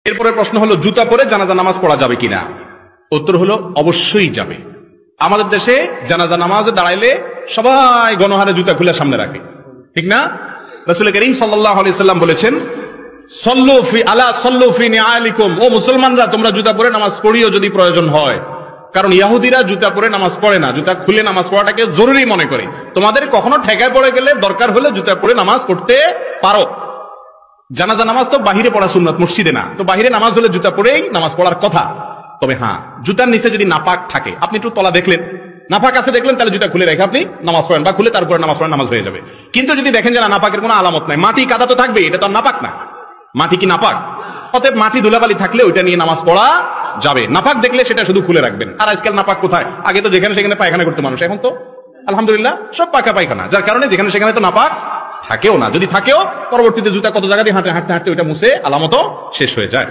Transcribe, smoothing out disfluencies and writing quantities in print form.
এরপরে প্রশ্ন হলো, জুতা পরে জানাজা নামাজ পড়া যাবে কিনা? উত্তর হলো অবশ্যই যাবে। আমাদের দেশে জানাজা নামাজে দাঁড়াইলে সবাই গণহারে জুতা খুলে সামনে রাখে, ঠিক না? রাসূল করিম সাল্লাল্লাহু আলাইহি সাল্লাম বলেছেন, সল্লু ফি আলা সল্লু ফি নিআলিকুম, ও মুসলমানরা তোমরা জুতা পরে নামাজ পড়িও যদি প্রয়োজন হয়। কারণ ইহুদিরা জুতা পরে নামাজ পড়ে না, জুতা খুলে নামাজ পড়াটাকে জরুরি মনে করে। তোমাদের কখনো ঠেকায় পড়ে গেলে দরকার হলে জুতা পরে নামাজ পড়তে পারো। জানাজা নামাজ তো বাহিরে পড়া সুন্নাত, মসজিদে না। তো বাহিরে নামাজ হলে জুতা পরেই নামাজ পড়ার কথা। তবে হ্যাঁ, জুতার নিচে যদি নাপাক থাকে, আপনি একটু তলা দেখলেন, নাপাক আছে দেখলেন, তাহলে জুতা খুলে রেখে আপনি নামাজ পড়েন, বা খুলে তারপরে নামাজ পড়েন, নামাজ হয়ে যাবে। কিন্তু যদি দেখেন যে না, নাপাকের কোনো আলামত নাই, মাটি কাদা তো থাকবে, এটা তো আর নাপাক না। মাটি কি নাপাক? অতএব মাটি ধুলাবালি থাকলে ওইটা নিয়ে নামাজ পড়া যাবে। নাপাক দেখলে সেটা শুধু খুলে রাখবেন। আর আজকাল নাপাক কোথায়? আগে তো যেখানে সেখানে পায়খানা করতে মানুষ, এখন তো আলহামদুলিল্লাহ সব পাকা পায়খানা, যার কারণে যেখানে সেখানে তো নাপাক থাকেও না। যদি থাকেও, পরবর্তীতে জুতা কত জায়গা দিয়ে হাঁটতে হাঁটতে হাঁটতে ওইটা মুছে আলামত শেষ হয়ে যায়।